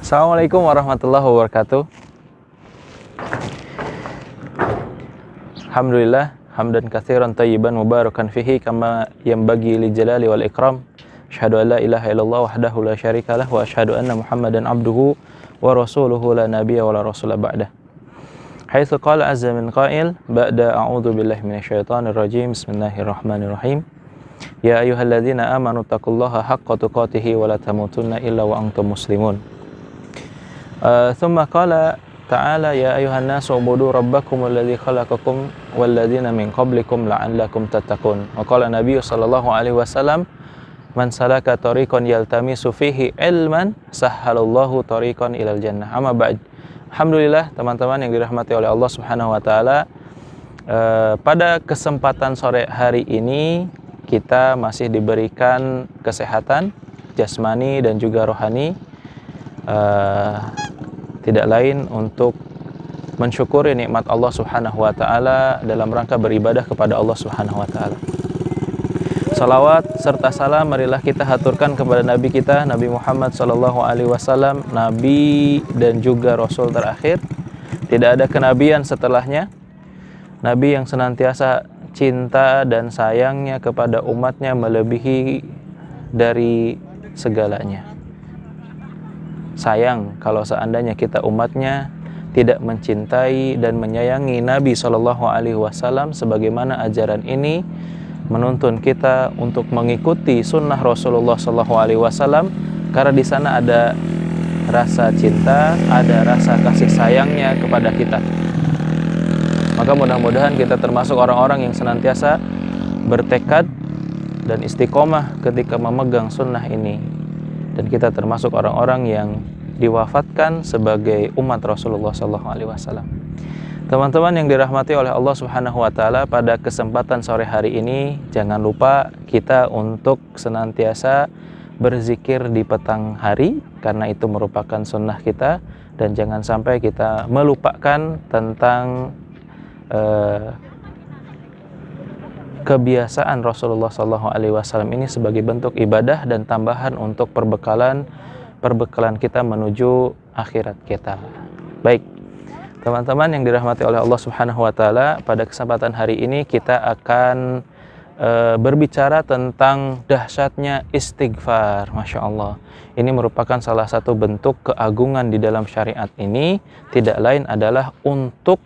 Assalamualaikum warahmatullahi wabarakatuh. Alhamdulillah, hamdan katsiran thayyiban mubarakan fihi kama yanbaghi li jalali wal ikram. Asyhadu an la ilaha illallah wahdahu la syarikalah wa asyhadu anna Muhammadan abduhu wa rasuluhu la nabiyya wa la rasula ba'dah. Haitsu qala azza min qail ba'da a'udzu billahi minasyaitonir rajim. Bismillahirrahmanirrahim. Ya ayyuhalladzina amanu taqullaha haqqa tuqatih wa la tamutunna illa wa antum muslimun. Tsumma qala ta'ala ya ayyuhan nasu ubudu rabbakum alladzi khalaqakum walladzina min qablikum la'allakum tattaqun. Wa qala Nabi sallallahu alaihi wasallam man salaka tariqan yaltamisu fihi ilman sahhalallahu tariqan ilal jannah. Amma ba'd. Alhamdulillah teman-teman yang dirahmati oleh Allah Subhanahu wa taala, pada kesempatan sore hari ini kita masih diberikan kesehatan jasmani dan juga rohani, tidak lain untuk mensyukuri nikmat Allah Subhanahu wa taala dalam rangka beribadah kepada Allah Subhanahu wa taala. Salawat serta salam marilah kita haturkan kepada Nabi kita Nabi Muhammad sallallahu alaihi wasallam, nabi dan juga rasul terakhir. Tidak ada kenabian setelahnya. Nabi yang senantiasa cinta dan sayangnya kepada umatnya melebihi dari segalanya. Sayang kalau seandainya kita umatnya tidak mencintai dan menyayangi Nabi Shallallahu Alaihi Wasallam sebagaimana ajaran ini menuntun kita untuk mengikuti sunnah Rasulullah Shallallahu Alaihi Wasallam, karena di sana ada rasa cinta, ada rasa kasih sayangnya kepada kita. Maka mudah-mudahan kita termasuk orang-orang yang senantiasa bertekad dan istiqomah ketika memegang sunnah ini. Dan kita termasuk orang-orang yang diwafatkan sebagai umat Rasulullah SAW. Teman-teman yang dirahmati oleh Allah Subhanahu wa taala, pada kesempatan sore hari ini jangan lupa kita untuk senantiasa berzikir di petang hari, karena itu merupakan sunnah kita, dan jangan sampai kita melupakan tentang kebiasaan Rasulullah SAW ini sebagai bentuk ibadah dan tambahan untuk perbekalan kita menuju akhirat kita. Baik, teman-teman yang dirahmati oleh Allah Subhanahu wa taala, pada kesempatan hari ini kita akan berbicara tentang dahsyatnya istighfar. Masya Allah, ini merupakan salah satu bentuk keagungan di dalam syariat ini, tidak lain adalah untuk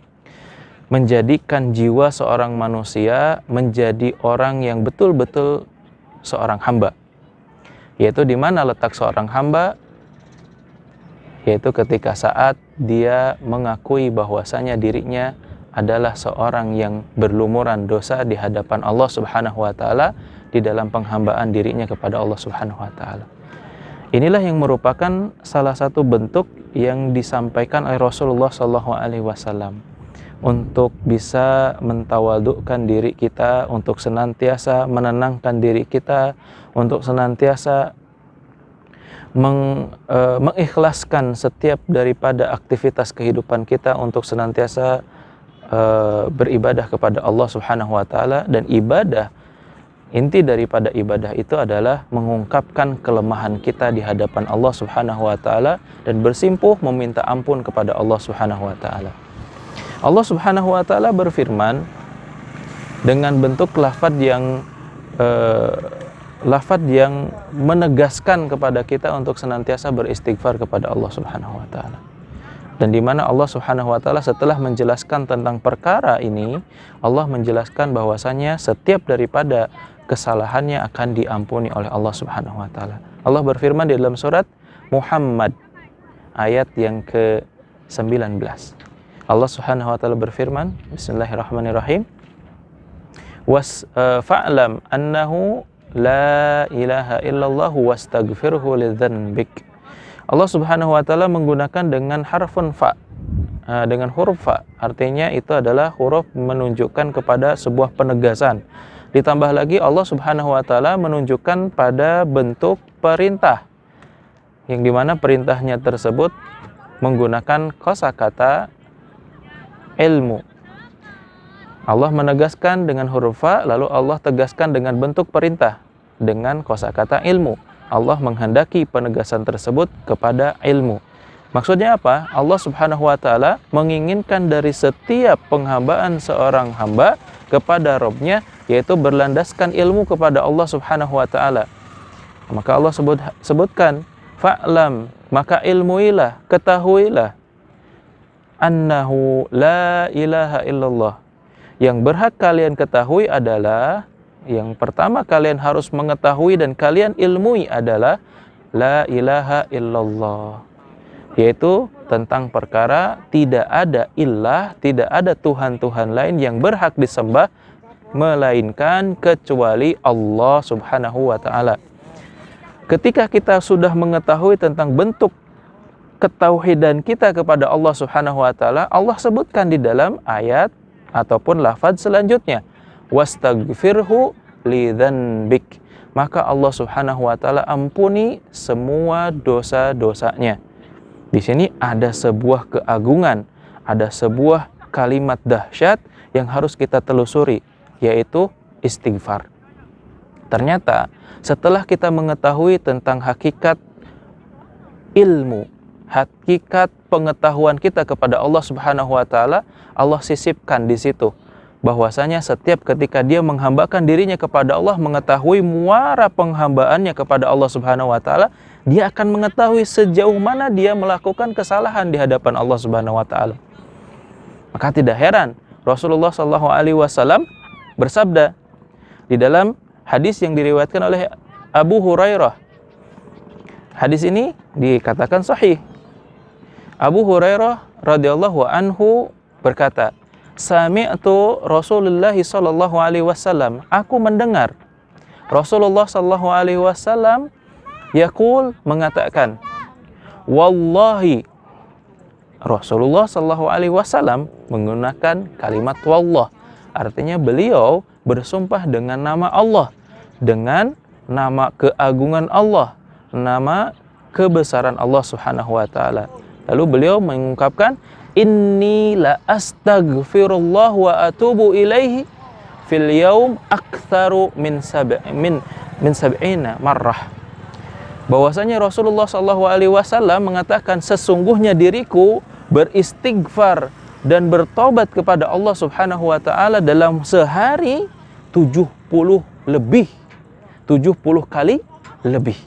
menjadikan jiwa seorang manusia menjadi orang yang betul-betul seorang hamba. Yaitu di mana letak seorang hamba? Yaitu ketika saat dia mengakui bahwasanya dirinya adalah seorang yang berlumuran dosa di hadapan Allah Subhanahu wa taala, di dalam penghambaan dirinya kepada Allah Subhanahu wa taala. Inilah yang merupakan salah satu bentuk yang disampaikan oleh Rasulullah sallallahu alaihi wasallam untuk bisa mentawadukkan diri kita, untuk senantiasa menenangkan diri kita, untuk senantiasa mengikhlaskan setiap daripada aktivitas kehidupan kita, untuk senantiasa beribadah kepada Allah Subhanahu wa taala. Dan ibadah, inti daripada ibadah itu adalah mengungkapkan kelemahan kita di hadapan Allah Subhanahu wa taala dan bersimpuh meminta ampun kepada Allah Subhanahu wa taala. Allah Subhanahu wa taala berfirman dengan bentuk lafaz yang menegaskan kepada kita untuk senantiasa beristighfar kepada Allah Subhanahu wa taala. Dan di mana Allah Subhanahu wa taala setelah menjelaskan tentang perkara ini, Allah menjelaskan bahwasanya setiap daripada kesalahannya akan diampuni oleh Allah Subhanahu wa taala. Allah berfirman di dalam surat Muhammad ayat yang ke-19. Allah Subhanahu wa taala berfirman, bismillahirrahmanirrahim. Fa'lam annahu la ilaha illallah wastaghfirhu lidzanbik. Allah Subhanahu wa taala menggunakan dengan harfun fa, dengan huruf fa. Artinya itu adalah huruf menunjukkan kepada sebuah penegasan. Ditambah lagi Allah Subhanahu wa taala menunjukkan pada bentuk perintah, yang dimana perintahnya tersebut menggunakan kosakata ilmu. Allah menegaskan dengan huruf fa, lalu Allah tegaskan dengan bentuk perintah dengan kosakata ilmu. Allah menghendaki penegasan tersebut kepada ilmu. Maksudnya apa? Allah Subhanahu wa taala menginginkan dari setiap penghambaan seorang hamba kepada Rabb-nya, yaitu berlandaskan ilmu kepada Allah Subhanahu wa taala. Maka Allah sebutkan, fa'lam, maka ilmuilah, ketahuilah, annahu la ilaha illallah. Yang berhak kalian ketahui adalah, yang pertama kalian harus mengetahui dan kalian ilmui adalah la ilaha illallah, yaitu tentang perkara tidak ada ilah, tidak ada Tuhan-Tuhan lain yang berhak disembah melainkan kecuali Allah Subhanahu wa ta'ala. Ketika kita sudah mengetahui tentang bentuk ketauhidan kita kepada Allah Subhanahu wa ta'ala, Allah sebutkan di dalam ayat ataupun lafaz selanjutnya, wastaghfirhu lidzanbik, maka Allah Subhanahu wa ta'ala ampuni semua dosa-dosanya. Di sini ada sebuah keagungan, ada sebuah kalimat dahsyat yang harus kita telusuri, yaitu istighfar. Ternyata setelah kita mengetahui tentang hakikat ilmu, hakikat pengetahuan kita kepada Allah Subhanahu wa ta'ala, Allah sisipkan di situ bahwasanya setiap ketika dia menghambakan dirinya kepada Allah, mengetahui muara penghambaannya kepada Allah Subhanahu wa ta'ala, dia akan mengetahui sejauh mana dia melakukan kesalahan di hadapan Allah Subhanahu wa ta'ala. Maka tidak heran Rasulullah SAW bersabda di dalam hadis yang diriwayatkan oleh Abu Hurairah. Hadis ini dikatakan sahih. Abu Hurairah radhiyallahu anhu berkata, sami'tu Rasulullah sallallahu alaihi wasallam, aku mendengar Rasulullah sallallahu alaihi wasallam yaqul, mengatakan, wallahi, Rasulullah sallallahu alaihi wasallam menggunakan kalimat wallah, artinya beliau bersumpah dengan nama Allah, dengan nama keagungan Allah, nama kebesaran Allah Subhanahu wa taala. Lalu beliau mengungkapkan, inni la astaghfirullah wa atubu ilaihi fil yaum aktsaru min sab'ina marrah. Bahwasanya Rasulullah SAW mengatakan, sesungguhnya diriku beristighfar dan bertobat kepada Allah Subhanahu wa taala dalam sehari 70 kali lebih.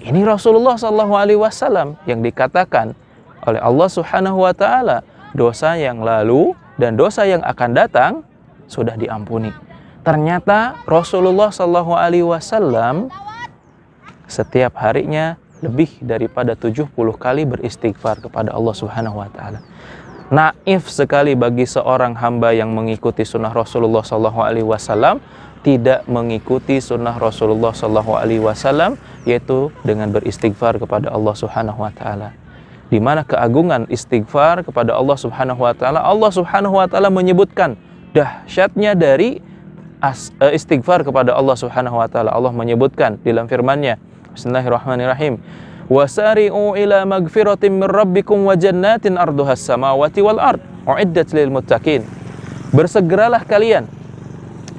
Ini Rasulullah SAW yang dikatakan oleh Allah Subhanahu wa taala, dosa yang lalu dan dosa yang akan datang sudah diampuni. Ternyata Rasulullah SAW setiap harinya lebih daripada 70 kali beristighfar kepada Allah Subhanahu wa taala. Naif sekali bagi seorang hamba yang mengikuti sunnah Rasulullah SAW tidak mengikuti sunnah Rasulullah SAW, yaitu dengan beristighfar kepada Allah Subhanahu wa taala. Di mana keagungan istighfar kepada Allah Subhanahu wa taala, Allah Subhanahu wa taala menyebutkan dahsyatnya dari istighfar kepada Allah Subhanahu wa taala. Allah menyebutkan dalam firman-Nya, Bismillahirrahmanirrahim, wasari'u ila magfiratin min rabbikum wa jannatin arduhas samawati wal ard uiddat lil muttaqin. Bersegeralah kalian.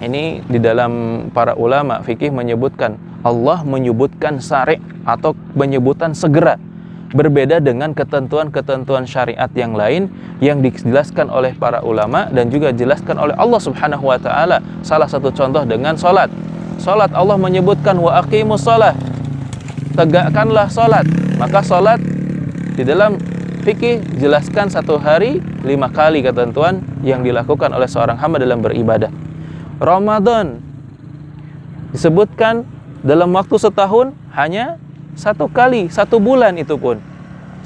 Ini di dalam para ulama fikih menyebutkan, Allah menyebutkan sari' atau penyebutan segera, berbeda dengan ketentuan-ketentuan syariat yang lain yang dijelaskan oleh para ulama dan juga dijelaskan oleh Allah Subhanahu wa taala. Salah satu contoh dengan salat. Salat Allah menyebutkan wa aqimus shalah, tegakkanlah salat. Maka salat di dalam fikih jelaskan satu hari 5 kali ketentuan yang dilakukan oleh seorang hamba dalam beribadah. Ramadan disebutkan dalam waktu setahun hanya 1 kali, 1 bulan itu pun.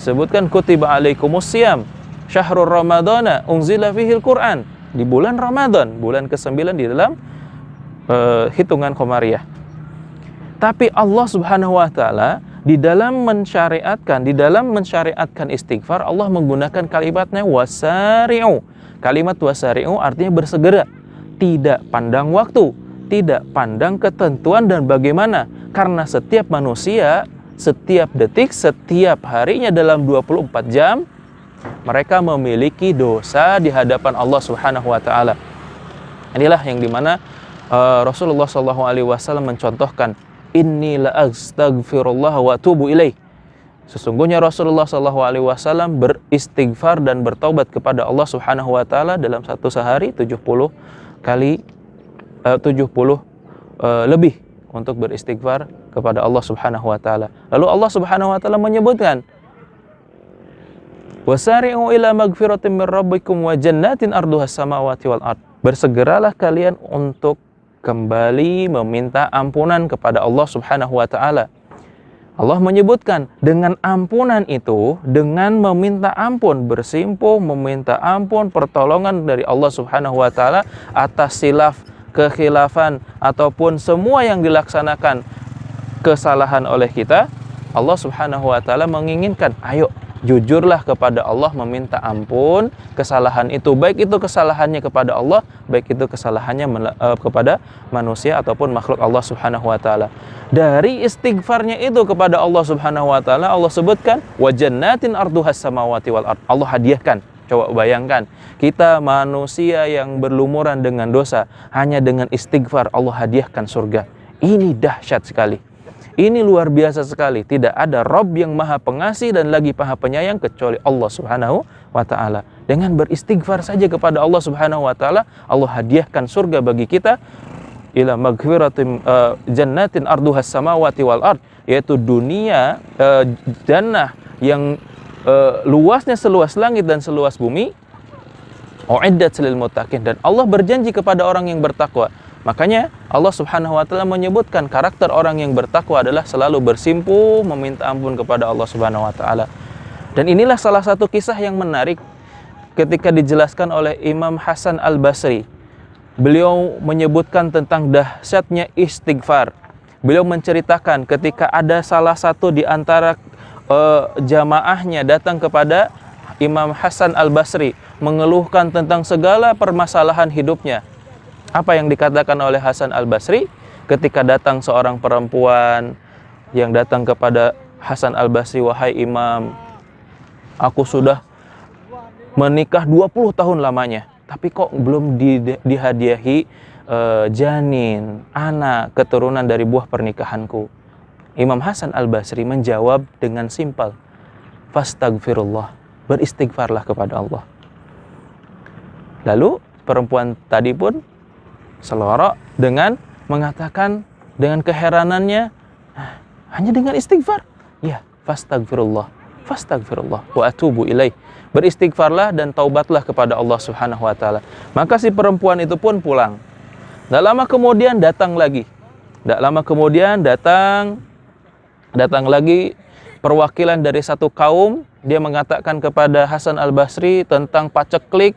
Sebutkan kutiba alaikumus syiyam syahrul ramadana unzila fihil Qur'an, di bulan Ramadan, bulan ke-9 di dalam hitungan Qamariyah. Tapi Allah Subhanahu wa taala di dalam mensyariatkan istighfar, Allah menggunakan kalimatnya wasari'u. Kalimat wasari'u artinya bersegera, tidak pandang waktu, tidak pandang ketentuan dan bagaimana, karena setiap manusia setiap detik, setiap harinya dalam 24 jam mereka memiliki dosa di hadapan Allah Subhanahu wa taala. Inilah yang dimana Rasulullah SAW mencontohkan, inni la astaghfirullah wa atubu ilaih. Sesungguhnya Rasulullah SAW beristighfar dan bertaubat kepada Allah Subhanahu wa taala dalam satu sehari 70 kali 70 lebih untuk beristighfar kepada Allah Subhanahu wa taala. Lalu Allah Subhanahu wa taala menyebutkan, "Wasari'u ila magfiratin min rabbikum wa jannatin arduhas samawati wal ard." Bersegeralah kalian untuk kembali meminta ampunan kepada Allah Subhanahu wa taala. Allah menyebutkan dengan ampunan itu, dengan meminta ampun, bersimpuh meminta ampun, pertolongan dari Allah Subhanahu wa taala atas silaf, kekhilafan ataupun semua yang dilaksanakan kesalahan oleh kita. Allah Subhanahu wa taala menginginkan, ayo jujurlah kepada Allah meminta ampun kesalahan itu, baik itu kesalahannya kepada Allah, baik itu kesalahannya kepada manusia ataupun makhluk Allah Subhanahu wa taala. Dari istighfarnya itu kepada Allah Subhanahu wa taala, Allah sebutkan wa jannatin arduhas samawati wal ard. Allah hadiahkan. Coba bayangkan, kita manusia yang berlumuran dengan dosa, hanya dengan istighfar Allah hadiahkan surga. Ini dahsyat sekali. Ini luar biasa sekali. Tidak ada Rabb yang maha pengasih dan lagi maha penyayang kecuali Allah Subhanahu wa ta'ala. Dengan beristighfar saja kepada Allah Subhanahu wa ta'ala, Allah hadiahkan surga bagi kita. Ila magfiratin jannatin arduhas samawati wal ard, yaitu dunia jannah yang luasnya seluas langit dan seluas bumi. Uiddat lil muttaqin, dan Allah berjanji kepada orang yang bertakwa. Makanya Allah Subhanahu wa taala menyebutkan karakter orang yang bertakwa adalah selalu bersimpuh meminta ampun kepada Allah Subhanahu wa taala. Dan inilah salah satu kisah yang menarik ketika dijelaskan oleh Imam Hasan Al-Basri. Beliau menyebutkan tentang dahsyatnya istighfar. Beliau menceritakan ketika ada salah satu di antara jamaahnya datang kepada Imam Hasan Al-Basri mengeluhkan tentang segala permasalahan hidupnya. Apa yang dikatakan oleh Hasan Al-Basri ketika datang seorang perempuan yang datang kepada Hasan Al-Basri, "Wahai Imam, aku sudah menikah 20 tahun lamanya, tapi kok belum dihadiahi janin, anak, keturunan dari buah pernikahanku." Imam Hasan Al-Basri menjawab dengan simpel, "Fastaghfirullah." Beristighfarlah kepada Allah. Lalu perempuan tadi pun selorok dengan mengatakan dengan keheranannya, hanya dengan istighfar? Ya, fastaghfirullah, fastaghfirullah wa atubu ilaih. Beristighfarlah dan taubatlah kepada Allah Subhanahu wa taala. Maka si perempuan itu pun pulang. Tak lama kemudian datang lagi. Tak lama kemudian datang lagi perwakilan dari satu kaum. Dia mengatakan kepada Hasan Al-Basri tentang paceklik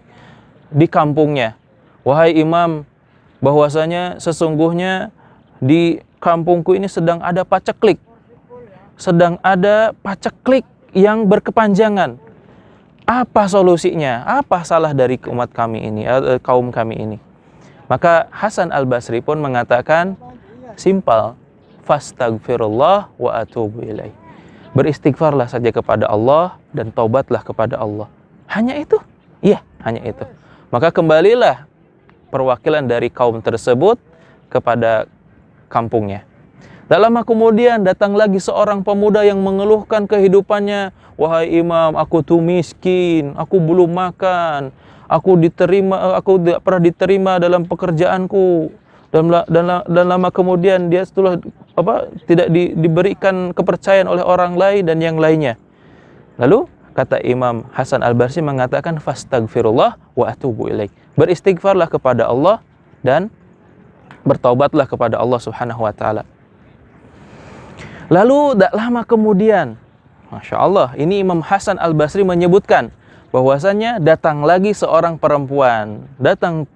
di kampungnya. "Wahai Imam, bahwasanya sesungguhnya di kampungku ini sedang ada paceklik. Sedang ada paceklik yang berkepanjangan. Apa solusinya? Apa salah dari umat kami ini, kaum kami ini?" Maka Hasan Al-Basri pun mengatakan simpel, fastaghfirullah wa atubu ilaih. Beristighfarlah saja kepada Allah dan taubatlah kepada Allah. Hanya itu? Iya, hanya itu. Maka kembalilah perwakilan dari kaum tersebut kepada kampungnya. Tak lama kemudian datang lagi seorang pemuda yang mengeluhkan kehidupannya. "Wahai Imam, aku tuh miskin, aku belum makan, aku tidak pernah diterima dalam pekerjaanku." Dan lama kemudian dia setelah tidak diberikan kepercayaan oleh orang lain dan yang lainnya. Lalu kata Imam Hasan Al-Basri mengatakan, "Fastaghfirullah wa atubu ilaih." Beristighfarlah kepada Allah dan bertaubatlah kepada Allah Subhanahu wa taala. Lalu tak lama kemudian, Masya Allah, ini Imam Hasan Al-Basri menyebutkan bahwasanya datang lagi seorang perempuan, datang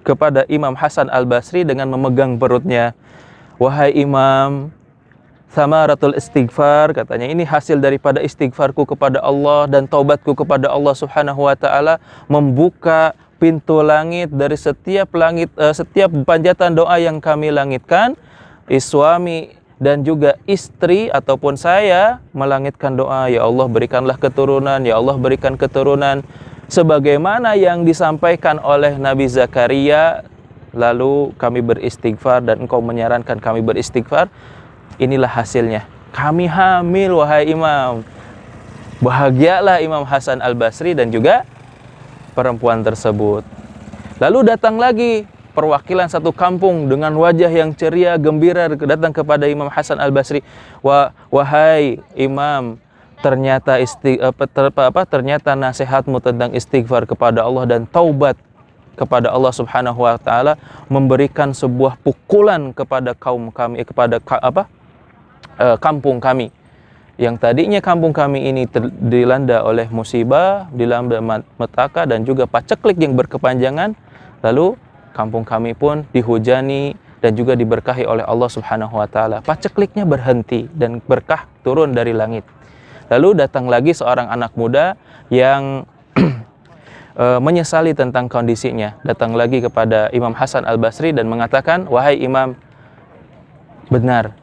kepada Imam Hasan Al-Basri dengan memegang perutnya. "Wahai Imam, samaratul istighfar," katanya, "ini hasil daripada istighfarku kepada Allah dan taubatku kepada Allah Subhanahu wa taala, membuka pintu langit dari setiap panjatan doa yang kami langitkan. Suami dan juga istri ataupun saya melangitkan doa, ya Allah berikanlah keturunan, ya Allah berikan keturunan sebagaimana yang disampaikan oleh Nabi Zakaria. Lalu kami beristighfar dan engkau menyarankan kami beristighfar. Inilah hasilnya." kami hamil wahai Imam. Bahagialah Imam Hasan Al-Basri dan juga perempuan tersebut. Lalu datang lagi perwakilan satu kampung dengan wajah yang ceria, gembira datang kepada Imam Hasan Al-Basri. Wahai Imam, ternyata ternyata nasihatmu tentang istighfar kepada Allah dan taubat kepada Allah Subhanahu wa taala memberikan sebuah pukulan kepada kaum kami, kepada kampung kami. Yang tadinya kampung kami ini dilanda oleh musibah, dilanda metaka dan juga paceklik yang berkepanjangan, lalu kampung kami pun dihujani dan juga diberkahi oleh Allah Subhanahu wa taala. Pacekliknya berhenti dan berkah turun dari langit. Lalu datang lagi seorang anak muda yang menyesali tentang kondisinya. Datang lagi kepada Imam Hasan Al-Basri dan mengatakan, "Wahai Imam, benar,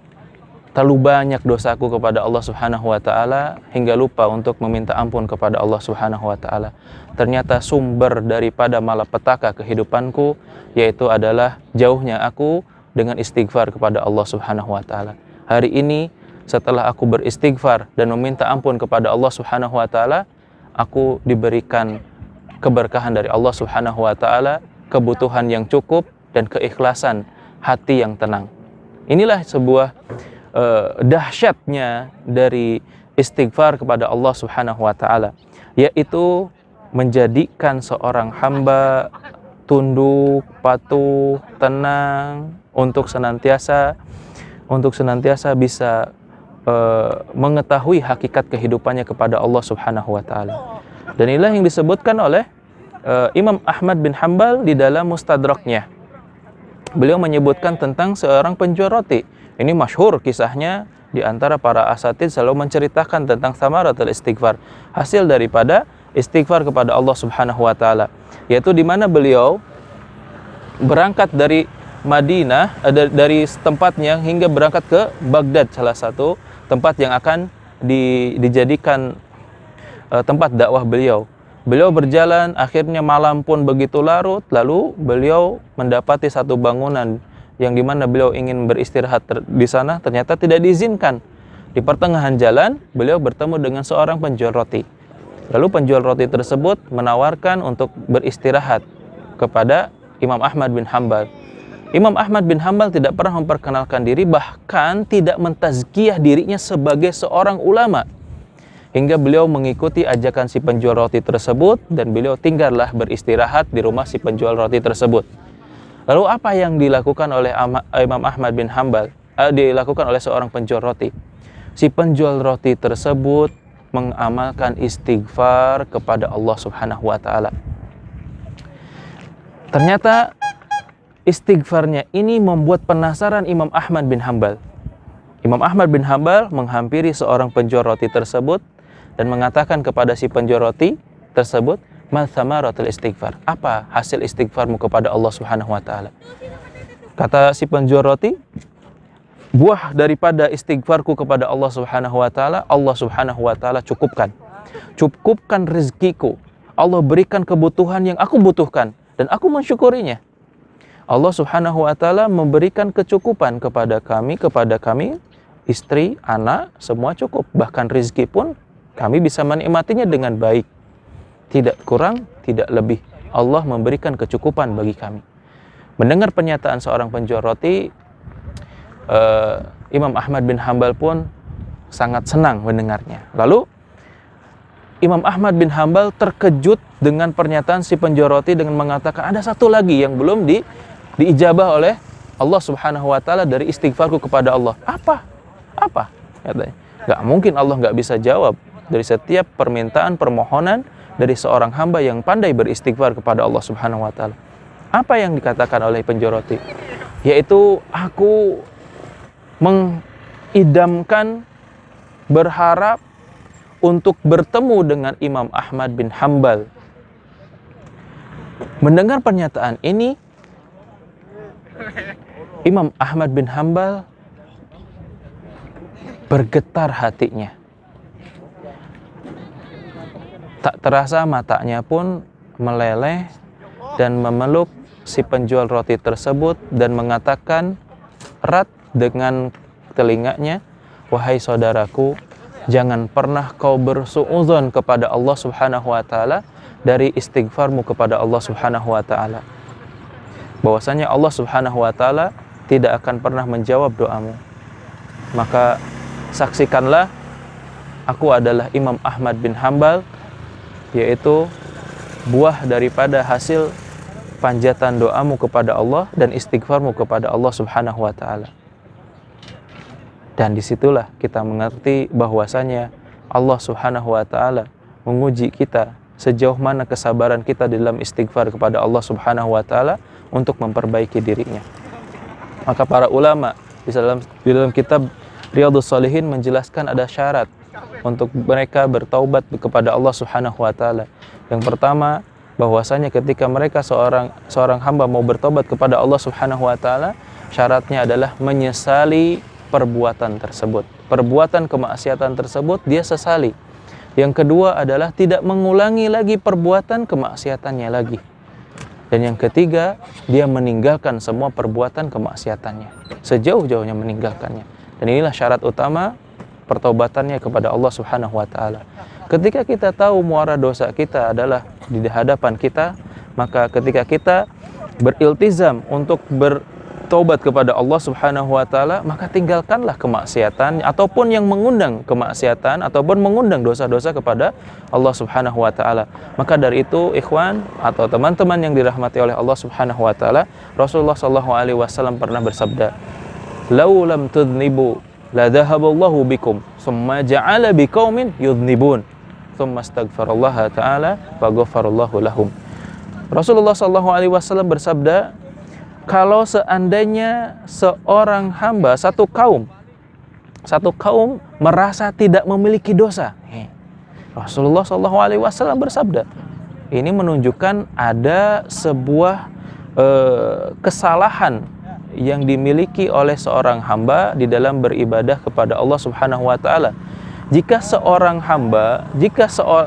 terlalu banyak dosaku kepada Allah Subhanahu wa taala hingga lupa untuk meminta ampun kepada Allah Subhanahu wa taala. Ternyata sumber daripada malapetaka kehidupanku yaitu adalah jauhnya aku dengan istighfar kepada Allah Subhanahu wa taala. Hari ini setelah aku beristighfar dan meminta ampun kepada Allah Subhanahu wa taala, aku diberikan keberkahan dari Allah Subhanahu wa taala, kebutuhan yang cukup dan keikhlasan hati yang tenang." Inilah sebuah dahsyatnya dari istighfar kepada Allah Subhanahu wa taala, yaitu menjadikan seorang hamba tunduk, patuh, tenang untuk senantiasa bisa mengetahui hakikat kehidupannya kepada Allah Subhanahu wa taala. Dan inilah yang disebutkan oleh Imam Ahmad bin Hanbal di dalam Mustadraknya. Beliau menyebutkan tentang seorang penjual roti. Ini masyhur kisahnya di antara para asatidz selalu menceritakan tentang thamaratul istighfar, hasil daripada istighfar kepada Allah Subhanahu wa taala, yaitu di mana beliau berangkat dari Madinah, dari tempatnya hingga berangkat ke Baghdad, salah satu tempat yang akan dijadikan tempat dakwah beliau. Beliau berjalan, akhirnya malam pun begitu larut, lalu beliau mendapati satu bangunan yang dimana beliau ingin beristirahat di sana, ternyata tidak diizinkan. Di pertengahan jalan, beliau bertemu dengan seorang penjual roti. Lalu penjual roti tersebut menawarkan untuk beristirahat kepada Imam Ahmad bin Hanbal. Imam Ahmad bin Hanbal tidak pernah memperkenalkan diri, bahkan tidak mentazkiyah dirinya sebagai seorang ulama. Hingga beliau mengikuti ajakan si penjual roti tersebut dan beliau tinggallah beristirahat di rumah si penjual roti tersebut. Lalu apa yang dilakukan oleh Imam Ahmad bin Hanbal? Dilakukan oleh seorang penjual roti. Si penjual roti tersebut mengamalkan istighfar kepada Allah Subhanahu wa taala. Ternyata istighfarnya ini membuat penasaran Imam Ahmad bin Hanbal. Imam Ahmad bin Hanbal menghampiri seorang penjual roti tersebut dan mengatakan kepada si penjual roti tersebut, "Ma thamaratul istighfar?" Apa hasil istighfarmu kepada Allah Subhanahu wa taala? Kata si penjual roti, "Buah daripada istighfarku kepada Allah Subhanahu wa taala, Allah Subhanahu wa taala cukupkan. Cukupkan rezekiku. Allah berikan kebutuhan yang aku butuhkan dan aku mensyukurinya. Allah Subhanahu wa taala memberikan kecukupan kepada kami, istri, anak, semua cukup. Bahkan rezeki pun kami bisa menikmatinya dengan baik. Tidak kurang, tidak lebih. Allah memberikan kecukupan bagi kami." Mendengar pernyataan seorang penjual roti, Imam Ahmad bin Hanbal pun sangat senang mendengarnya. Lalu Imam Ahmad bin Hanbal terkejut dengan pernyataan si penjual roti dengan mengatakan, ada satu lagi yang belum diijabah oleh Allah Subhanahu wa taala dari istighfarku kepada Allah. Apa? Katanya. Gak mungkin Allah gak bisa jawab dari setiap permintaan, permohonan dari seorang hamba yang pandai beristighfar kepada Allah Subhanahu wa taala. Apa yang dikatakan oleh penjual roti? Yaitu aku mengidamkan, berharap untuk bertemu dengan Imam Ahmad bin Hanbal. Mendengar pernyataan ini, Imam Ahmad bin Hanbal bergetar hatinya. Tak terasa matanya pun meleleh dan memeluk si penjual roti tersebut dan mengatakan erat dengan telinganya, wahai saudaraku, jangan pernah kau bersuudzon kepada Allah Subhanahu wa taala dari istighfarmu kepada Allah Subhanahu wa taala. Bahwasanya Allah Subhanahu wa taala tidak akan pernah menjawab doamu. Maka saksikanlah aku adalah Imam Ahmad bin Hambal, yaitu buah daripada hasil panjatan doamu kepada Allah dan istighfarmu kepada Allah Subhanahu wa taala. Dan disitulah kita mengerti bahwasanya Allah Subhanahu wa taala menguji kita sejauh mana kesabaran kita dalam istighfar kepada Allah Subhanahu wa taala untuk memperbaiki dirinya. Maka para ulama di dalam kitab Riyadhus Shalihin menjelaskan ada syarat untuk mereka bertaubat kepada Allah Subhanahu wa taala. Yang pertama, bahwasanya ketika mereka seorang hamba mau bertobat kepada Allah Subhanahu wa taala, syaratnya adalah menyesali perbuatan tersebut. Perbuatan kemaksiatan tersebut dia sesali. Yang kedua adalah tidak mengulangi lagi perbuatan kemaksiatannya lagi. Dan yang ketiga, dia meninggalkan semua perbuatan kemaksiatannya, sejauh-jauhnya meninggalkannya. Dan inilah syarat utama pertaubatannya kepada Allah Subhanahu wa taala. Ketika kita tahu muara dosa kita adalah di hadapan kita, maka ketika kita beriltizam untuk bertobat kepada Allah Subhanahu wa taala, maka tinggalkanlah kemaksiatan ataupun yang mengundang kemaksiatan ataupun mengundang dosa-dosa kepada Allah Subhanahu wa taala. Maka dari itu, ikhwan atau teman-teman yang dirahmati oleh Allah Subhanahu wa taala, Rasulullah sallallahu alaihi wasallam pernah bersabda, "Lau lam tudnibu la dhahaballahu bikum, summa ja'ala biqaumin yudhnibun, thumma astaghfarallaha ta'ala faghfarallahu lahum." Rasulullah sallallahu alaihi wasallam bersabda, kalau seandainya seorang hamba, satu kaum merasa tidak memiliki dosa, Rasulullah sallallahu alaihi wasallam bersabda, ini menunjukkan ada sebuah kesalahan yang dimiliki oleh seorang hamba di dalam beribadah kepada Allah Subhanahu wa taala. Jika seorang hamba,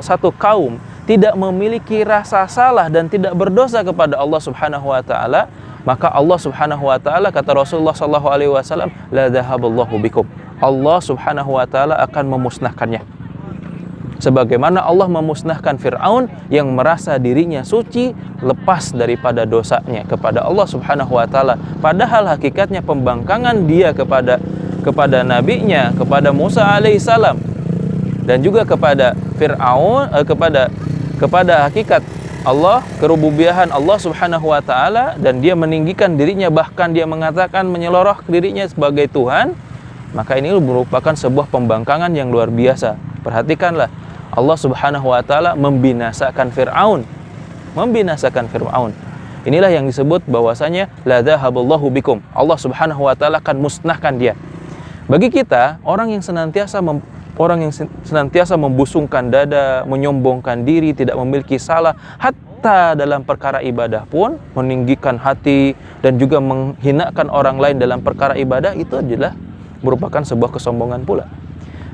satu kaum tidak memiliki rasa salah dan tidak berdosa kepada Allah Subhanahu wa taala, maka Allah Subhanahu wa taala, kata Rasulullah sallallahu alaihi wasallam, la dhahaballahu bikum. Allah Subhanahu wa taala akan memusnahkannya. Sebagaimana Allah memusnahkan Fir'aun yang merasa dirinya suci lepas daripada dosanya kepada Allah Subhanahu wa taala. Padahal hakikatnya pembangkangan dia kepada nabinya, kepada Musa alaihissalam, dan juga kepada Fir'aun, kepada hakikat Allah, kerububiahan Allah Subhanahu wa taala, dan dia meninggikan dirinya, bahkan dia mengatakan menyeloroh dirinya sebagai Tuhan. Maka ini merupakan sebuah pembangkangan yang luar biasa. Perhatikanlah, Allah Subhanahu wa taala membinasakan Fir'aun. Inilah yang disebut bahwasanya la dhahaballahu bikum. Allah Subhanahu wa taala akan musnahkan dia. Bagi kita, orang yang senantiasa membusungkan dada, menyombongkan diri, tidak memiliki salah, hatta dalam perkara ibadah pun meninggikan hati dan juga menghinakan orang lain dalam perkara ibadah, itu adalah merupakan sebuah kesombongan pula.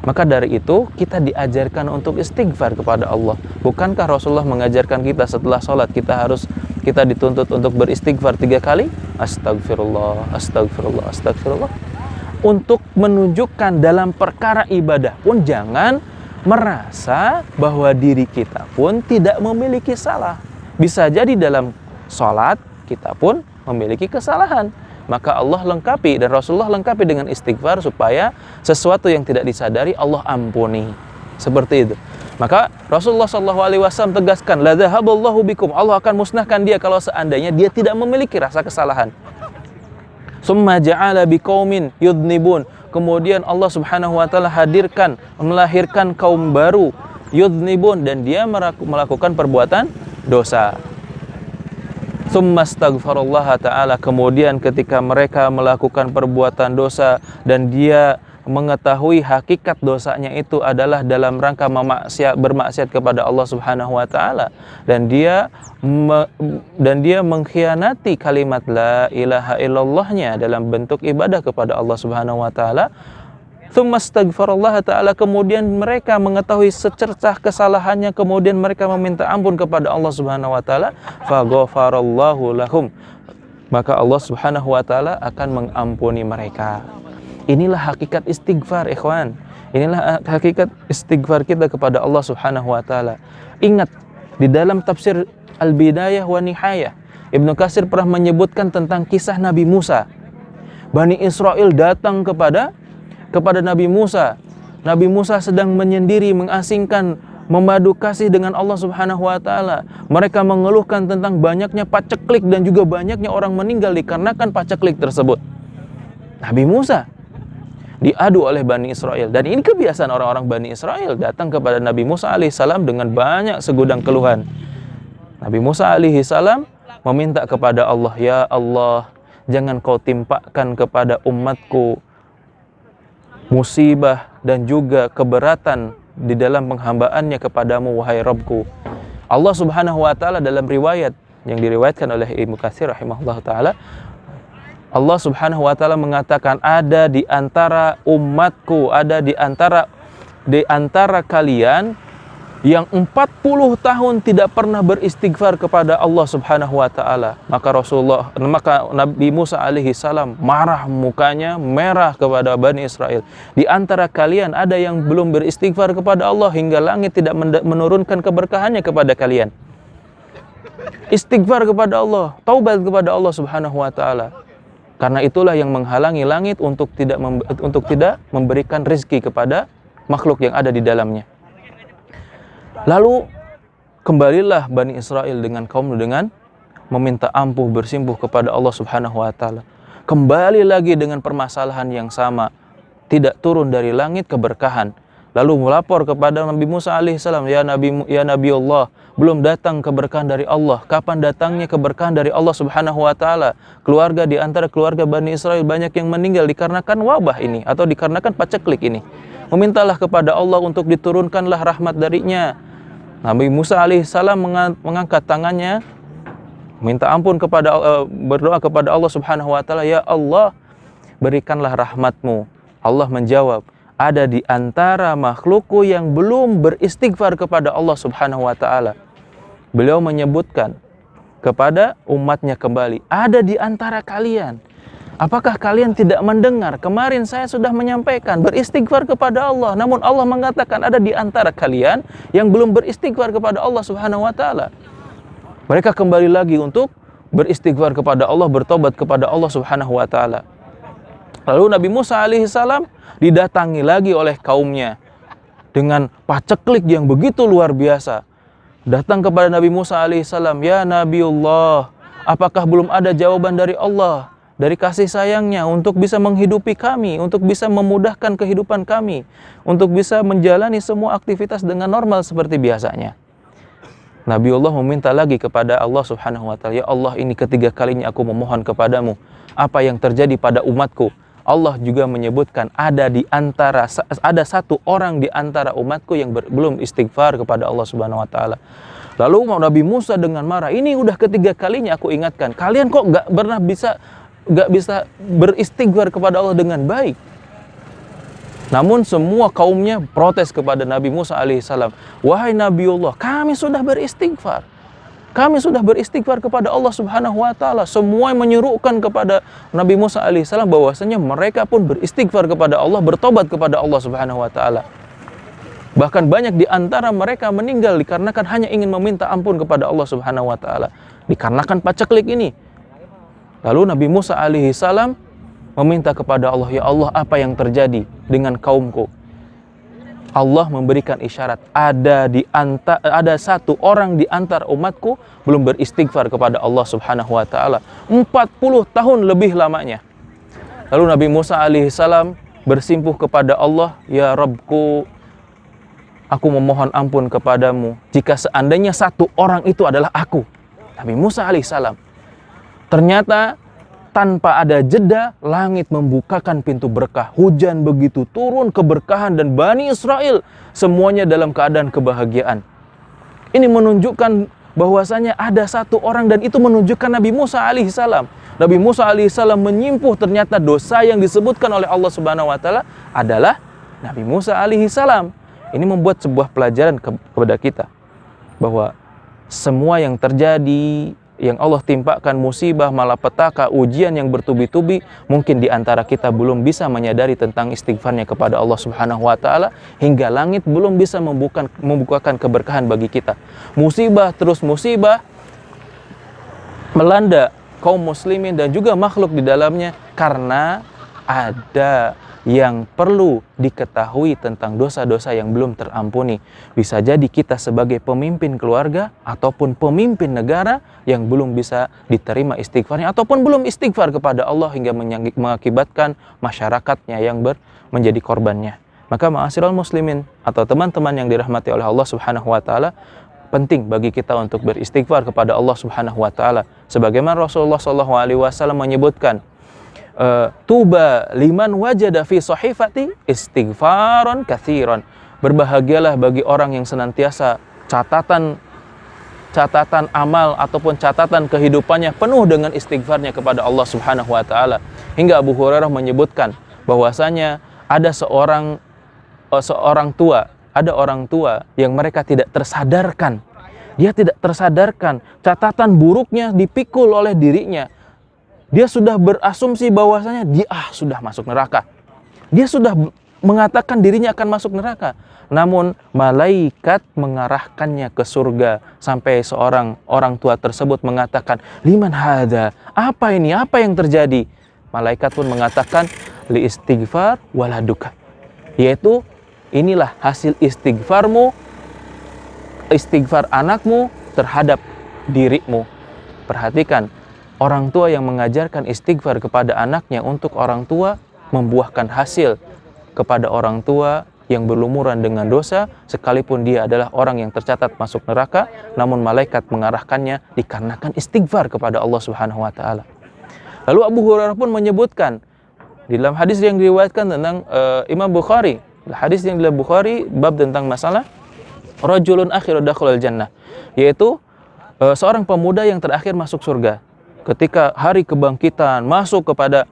Maka dari itu kita diajarkan untuk istighfar kepada Allah. Bukankah Rasulullah mengajarkan kita setelah sholat kita dituntut untuk beristighfar 3 kali? Astagfirullah, astagfirullah, astagfirullah. Untuk menunjukkan dalam perkara ibadah pun jangan merasa bahwa diri kita pun tidak memiliki salah. Bisa jadi dalam sholat kita pun memiliki kesalahan. Maka Allah lengkapi dan Rasulullah lengkapi dengan istighfar supaya sesuatu yang tidak disadari Allah ampuni. Seperti itu. Maka Rasulullah SAW tegaskan, la dhahaballahu bikum. Allah akan musnahkan dia kalau seandainya dia tidak memiliki rasa kesalahan. Summa ja'ala biqaumin yudhnibun. Kemudian Allah Subhanahu wa taala melahirkan kaum baru, yudhnibun, dan dia melakukan perbuatan dosa. Tsumma astaghfarallaha ta'ala. Kemudian ketika mereka melakukan perbuatan dosa dan dia mengetahui hakikat dosanya itu adalah dalam rangka bermaksiat kepada Allah Subhanahu wa taala, dan dia mengkhianati kalimat la ilaha illallahnya dalam bentuk ibadah kepada Allah Subhanahu wa taala. Tsumma astaghfarallaha ta'ala. Kemudian mereka mengetahui secercah kesalahannya, kemudian mereka meminta ampun kepada Allah Subhanahu wa taala, faghfarallahu lahum. Maka Allah Subhanahu wa taala akan mengampuni mereka. Inilah hakikat istighfar, ikhwan. Inilah hakikat istighfar kita kepada Allah Subhanahu wa taala. Ingat, di dalam tafsir Al-Bidayah wa Nihayah, Ibnu Katsir pernah menyebutkan tentang kisah Nabi Musa. Bani Israel datang kepada Nabi Musa. Nabi Musa sedang menyendiri, mengasingkan, memadu kasih dengan Allah Subhanahu wa taala. Mereka mengeluhkan tentang banyaknya paceklik dan juga banyaknya orang meninggal dikarenakan paceklik tersebut. Nabi Musa diadu oleh Bani Israel, dan ini kebiasaan orang-orang Bani Israel, datang kepada Nabi Musa alaihissalam dengan banyak segudang keluhan. Nabi Musa alaihissalam meminta kepada Allah, ya Allah, jangan kau timpakan kepada umatku musibah dan juga keberatan di dalam penghambaannya kepadamu, wahai Rabbku. Allah Subhanahu wa taala dalam riwayat yang diriwayatkan oleh Ibnu Katsir rahimahullah taala, Allah Subhanahu wa taala mengatakan, ada di antara umatku, ada di antara kalian yang 40 tahun tidak pernah beristighfar kepada Allah Subhanahu wa taala. Maka Nabi Musa alaihi salam marah, mukanya merah kepada Bani Israel. Di antara kalian ada yang belum beristighfar kepada Allah hingga langit tidak menurunkan keberkahannya kepada kalian. Istighfar kepada Allah, taubat kepada Allah Subhanahu wa taala. Karena itulah yang menghalangi langit untuk tidak memberikan rezeki kepada makhluk yang ada di dalamnya. Lalu kembalilah Bani Israel dengan meminta ampuh, bersimpuh kepada Allah Subhanahu wa taala. Kembali lagi dengan permasalahan yang sama, tidak turun dari langit keberkahan. Lalu melapor kepada Nabi Musa alaihissalam, ya Nabi Allah, belum datang keberkahan dari Allah. Kapan datangnya keberkahan dari Allah Subhanahu wa taala? Di antara keluarga Bani Israel banyak yang meninggal dikarenakan wabah ini atau dikarenakan paceklik ini. Memintalah kepada Allah untuk diturunkanlah rahmat darinya. Nabi Musa alaihissalam mengangkat tangannya, minta ampun berdoa kepada Allah Subhanahu wa taala, ya Allah, berikanlah rahmatmu. Allah menjawab, ada di antara makhlukku yang belum beristighfar kepada Allah Subhanahu wa taala. Beliau menyebutkan kepada umatnya kembali, ada di antara kalian. Apakah kalian tidak mendengar? Kemarin saya sudah menyampaikan beristighfar kepada Allah, namun Allah mengatakan ada di antara kalian yang belum beristighfar kepada Allah Subhanahu wa taala. Mereka kembali lagi untuk beristighfar kepada Allah, bertobat kepada Allah Subhanahu wa taala. Lalu Nabi Musa alaihissalam didatangi lagi oleh kaumnya dengan paceklik yang begitu luar biasa. Datang kepada Nabi Musa alaihissalam, ya Nabiullah, apakah belum ada jawaban dari Allah, dari kasih sayangnya untuk bisa menghidupi kami, untuk bisa memudahkan kehidupan kami, untuk bisa menjalani semua aktivitas dengan normal seperti biasanya. Nabiullah meminta lagi kepada Allah Subhanahu wa taala, ya Allah, ini ketiga kalinya aku memohon kepadamu, apa yang terjadi pada umatku. Allah juga menyebutkan ada satu orang di antara umatku yang belum istighfar kepada Allah Subhanahu wa taala. Lalu Nabi Musa dengan marah, ini udah ketiga kalinya aku ingatkan, kalian kok gak bisa beristighfar kepada Allah dengan baik. Namun semua kaumnya protes kepada Nabi Musa alaihissalam, wahai Nabiullah, kami sudah beristighfar. Kami sudah beristighfar kepada Allah Subhanahu wa taala. Semua menyerukan kepada Nabi Musa alaihissalam bahwasanya mereka pun beristighfar kepada Allah, bertobat kepada Allah Subhanahu wa taala. Bahkan banyak di antara mereka meninggal dikarenakan hanya ingin meminta ampun kepada Allah Subhanahu wa taala, dikarenakan paceklik ini. Lalu Nabi Musa alaihissalam meminta kepada Allah, ya Allah, apa yang terjadi dengan kaumku? Allah memberikan isyarat, ada satu orang di antara umatku belum beristighfar kepada Allah Subhanahu wa taala 40 tahun lebih lamanya. Lalu Nabi Musa alaihissalam bersimpuh kepada Allah, ya Rabbku, aku memohon ampun kepadamu jika seandainya satu orang itu adalah aku, Nabi Musa alaihissalam. Ternyata tanpa ada jeda, langit membukakan pintu berkah. Hujan begitu turun, keberkahan, dan Bani Israel semuanya dalam keadaan kebahagiaan. Ini menunjukkan bahwasanya ada satu orang, dan itu menunjukkan Nabi Musa alaihissalam. Nabi Musa alaihissalam menyimpuh ternyata dosa yang disebutkan oleh Allah Subhanahu wa taala adalah Nabi Musa alaihissalam. Ini membuat sebuah pelajaran kepada kita bahwa semua yang terjadi yang Allah timpakan musibah, malapetaka, ujian yang bertubi-tubi, mungkin di antara kita belum bisa menyadari tentang istighfarnya kepada Allah Subhanahu wa taala, hingga langit belum bisa membukakan keberkahan bagi kita. Musibah terus musibah melanda kaum muslimin dan juga makhluk di dalamnya karena ada yang perlu diketahui tentang dosa-dosa yang belum terampuni. Bisa jadi kita sebagai pemimpin keluarga ataupun pemimpin negara yang belum bisa diterima istighfarnya ataupun belum istighfar kepada Allah hingga mengakibatkan masyarakatnya yang menjadi korbannya. Maka ma'asyiral muslimin atau teman-teman yang dirahmati oleh Allah Subhanahu wa taala, penting bagi kita untuk beristighfar kepada Allah Subhanahu wa taala. Sebagaimana Rasulullah SAW menyebutkan, tuba liman wajada fi sahifati istighfaran katsiran. Berbahagialah bagi orang yang senantiasa catatan amal ataupun catatan kehidupannya penuh dengan istighfarnya kepada Allah Subhanahu wa taala. Hingga Abu Hurairah menyebutkan bahwasanya ada orang tua yang mereka tidak tersadarkan. Dia tidak tersadarkan catatan buruknya dipikul oleh dirinya. Dia sudah berasumsi bahwasanya dia sudah masuk neraka. Dia sudah mengatakan dirinya akan masuk neraka. Namun malaikat mengarahkannya ke surga sampai seorang orang tua tersebut mengatakan, "Liman hadza? Apa ini? Apa yang terjadi?" Malaikat pun mengatakan, "Li istighfar waladuka." Yaitu inilah hasil istighfarmu, istighfar anakmu terhadap dirimu. Perhatikan, orang tua yang mengajarkan istighfar kepada anaknya untuk orang tua membuahkan hasil kepada orang tua yang berlumuran dengan dosa, sekalipun dia adalah orang yang tercatat masuk neraka, namun malaikat mengarahkannya dikarenakan istighfar kepada Allah Subhanahu wa taala. Lalu Abu Hurairah pun menyebutkan di dalam hadis yang diriwayatkan tentang Imam Bukhari, hadis yang dalam Bukhari bab tentang masalah rajulun akhiru dakhalal jannah, yaitu seorang pemuda yang terakhir masuk surga. Ketika hari kebangkitan masuk kepada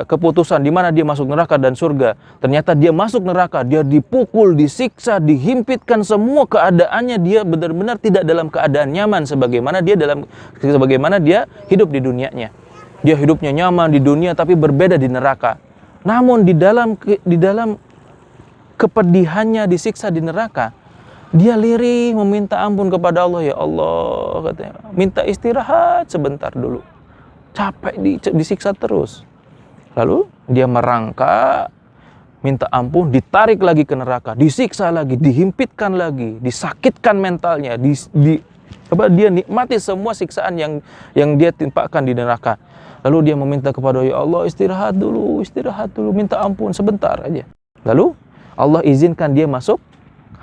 keputusan di mana dia masuk neraka dan surga, ternyata dia masuk neraka, dia dipukul, disiksa, dihimpitkan, semua keadaannya dia benar-benar tidak dalam keadaan nyaman sebagaimana dia hidup di dunianya. Dia hidupnya nyaman di dunia tapi berbeda di neraka. Namun di dalam kepedihannya disiksa di neraka, dia lirih meminta ampun kepada Allah. "Ya Allah," katanya, "minta istirahat sebentar dulu. Capek disiksa terus." Lalu dia merangkak, minta ampun, ditarik lagi ke neraka, disiksa lagi, dihimpitkan lagi, disakitkan mentalnya, dia nikmati semua siksaan yang dia timpakan di neraka. Lalu dia meminta kepada, "Ya Allah, istirahat dulu, minta ampun sebentar aja." Lalu Allah izinkan dia masuk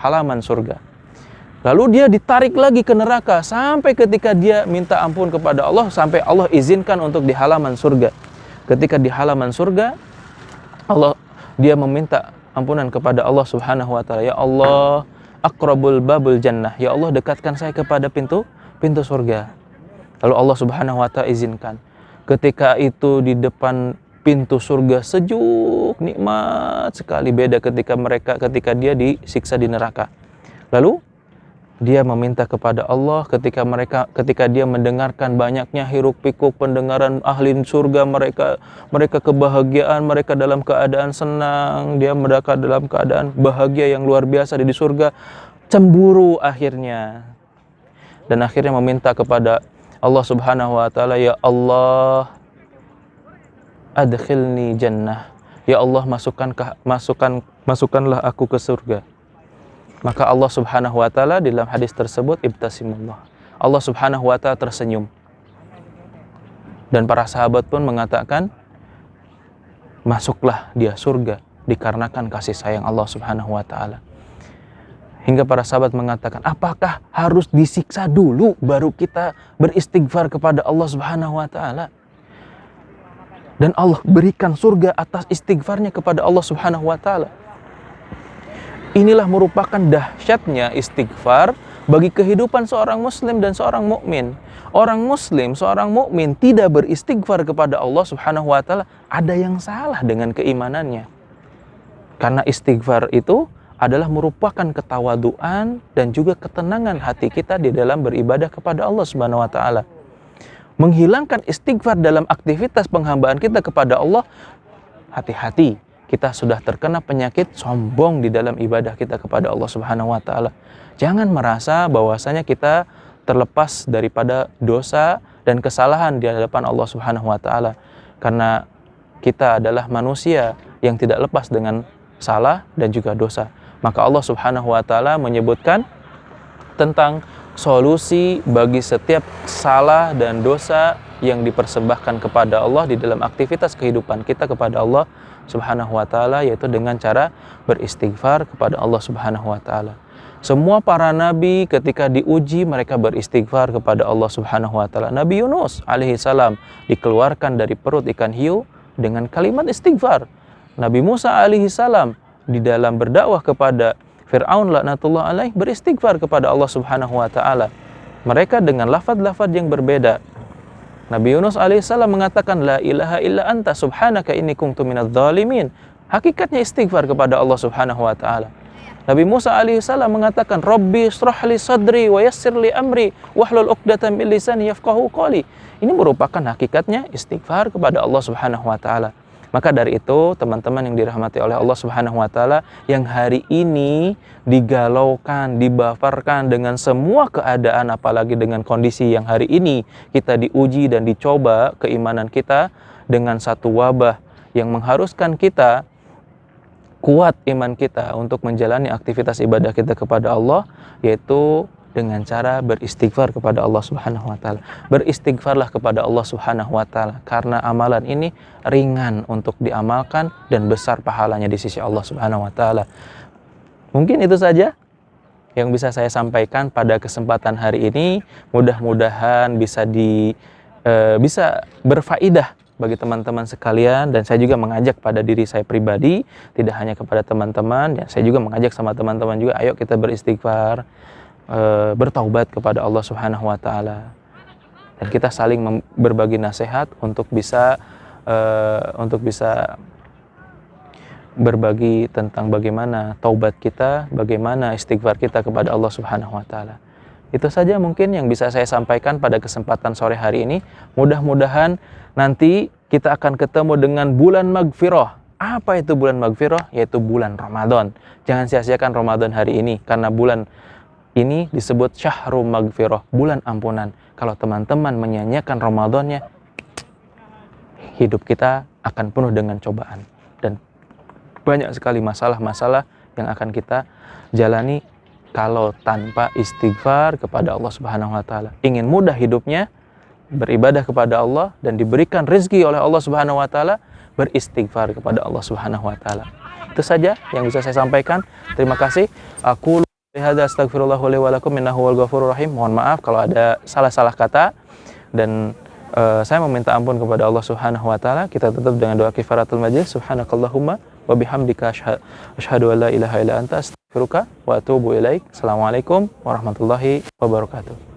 halaman surga. Lalu dia ditarik lagi ke neraka sampai ketika dia minta ampun kepada Allah, sampai Allah izinkan untuk di halaman surga. Ketika di halaman surga, dia meminta ampunan kepada Allah Subhanahu wa taala. "Ya Allah, aqrabul babul jannah." Ya Allah, dekatkan saya kepada pintu surga. Lalu Allah Subhanahu wa taala izinkan. Ketika itu di depan pintu surga sejuk, nikmat sekali, beda ketika dia disiksa di neraka. Lalu dia meminta kepada Allah ketika dia mendengarkan banyaknya hiruk pikuk pendengaran ahli surga, mereka kebahagiaan, mereka dalam keadaan senang, dia mereka dalam keadaan bahagia yang luar biasa di surga, cemburu akhirnya. Dan akhirnya meminta kepada Allah Subhanahu wa taala, "Ya Allah, adkhilni jannah." Ya Allah, masukkanlah aku ke surga. Maka Allah Subhanahu wa taala di dalam hadis tersebut ibtasimullah. Allah Subhanahu wa taala tersenyum. Dan para sahabat pun mengatakan, masuklah dia surga dikarenakan kasih sayang Allah Subhanahu wa taala. Hingga para sahabat mengatakan, apakah harus disiksa dulu baru kita beristighfar kepada Allah Subhanahu wa taala? Dan Allah berikan surga atas istighfarnya kepada Allah Subhanahu wa taala. Inilah merupakan dahsyatnya istighfar bagi kehidupan seorang muslim dan seorang mukmin. Orang muslim, seorang mukmin tidak beristighfar kepada Allah Subhanahu wa taala, ada yang salah dengan keimanannya. Karena istighfar itu adalah merupakan ketawaduan dan juga ketenangan hati kita di dalam beribadah kepada Allah Subhanahu wa taala. Menghilangkan istighfar dalam aktivitas penghambaan kita kepada Allah, hati-hati, kita sudah terkena penyakit sombong di dalam ibadah kita kepada Allah Subhanahu wa taala. Jangan merasa bahwasanya kita terlepas daripada dosa dan kesalahan di hadapan Allah Subhanahu wa taala, karena kita adalah manusia yang tidak lepas dengan salah dan juga dosa. Maka Allah Subhanahu wa taala menyebutkan tentang solusi bagi setiap salah dan dosa yang dipersembahkan kepada Allah di dalam aktivitas kehidupan kita kepada Allah Subhanahu wa taala, yaitu dengan cara beristighfar kepada Allah Subhanahu wa taala. Semua para nabi ketika diuji mereka beristighfar kepada Allah Subhanahu wa taala. Nabi Yunus alaihi salam dikeluarkan dari perut ikan hiu dengan kalimat istighfar. Nabi Musa alaihi salam di dalam berdakwah kepada Fir'aun laknatullah alaih beristighfar kepada Allah Subhanahu wa taala. Mereka dengan lafaz-lafaz yang berbeda. Nabi Yunus alaihissalam mengatakan la ilaha illa anta subhanaka inni kuntu minadz zalimin. Hakikatnya istighfar kepada Allah Subhanahu wa taala. Nabi Musa alaihissalam mengatakan Rabbi shrah li sadri wa yassir li amri wahlul 'uqdatam min lisani yafqahu qawli. Ini merupakan hakikatnya istighfar kepada Allah Subhanahu wa taala. Maka dari itu, teman-teman yang dirahmati oleh Allah Subhanahu wa taala, yang hari ini digalaukan, dibafarkan dengan semua keadaan, apalagi dengan kondisi yang hari ini kita diuji dan dicoba keimanan kita dengan satu wabah yang mengharuskan kita kuat iman kita untuk menjalani aktivitas ibadah kita kepada Allah, yaitu dengan cara beristighfar kepada Allah Subhanahu wa taala. Beristighfarlah kepada Allah Subhanahu wa taala karena amalan ini ringan untuk diamalkan dan besar pahalanya di sisi Allah Subhanahu wa taala. Mungkin itu saja yang bisa saya sampaikan pada kesempatan hari ini. Mudah-mudahan bisa berfaedah bagi teman-teman sekalian, dan saya juga mengajak pada diri saya pribadi, tidak hanya kepada teman-teman, ya saya juga mengajak sama teman-teman juga, ayo kita beristighfar, bertaubat kepada Allah Subhanahu wa taala, dan kita saling berbagi nasihat untuk bisa berbagi tentang bagaimana taubat kita, bagaimana istighfar kita kepada Allah Subhanahu wa taala. Itu saja mungkin yang bisa saya sampaikan pada kesempatan sore hari ini. Mudah-mudahan nanti kita akan ketemu dengan bulan Maghfirah. Apa itu bulan Maghfirah? Yaitu bulan Ramadan. Jangan sia-siakan Ramadan hari ini, karena bulan ini disebut Syahrul Maghfirah, bulan ampunan. Kalau teman-teman menyanyiakan Ramadannya, hidup kita akan penuh dengan cobaan. Dan banyak sekali masalah-masalah yang akan kita jalani kalau tanpa istighfar kepada Allah Subhanahu wa taala. Ingin mudah hidupnya, beribadah kepada Allah dan diberikan rezeki oleh Allah Subhanahu wa taala, beristighfar kepada Allah Subhanahu wa taala. Itu saja yang bisa saya sampaikan. Terima kasih. Aku hadza astaghfirullah li wa lakum innahu wal ghafurur rahim. Mohon maaf kalau ada salah-salah kata, dan saya meminta ampun kepada Allah Subhanahu wa taala. Kita tutup dengan doa kifaratul majlis. Subhanakallahumma wa bihamdika asyhadu an la ilaha illa anta astaghfiruka wa atubu ilaik. Assalamualaikum warahmatullahi wabarakatuh.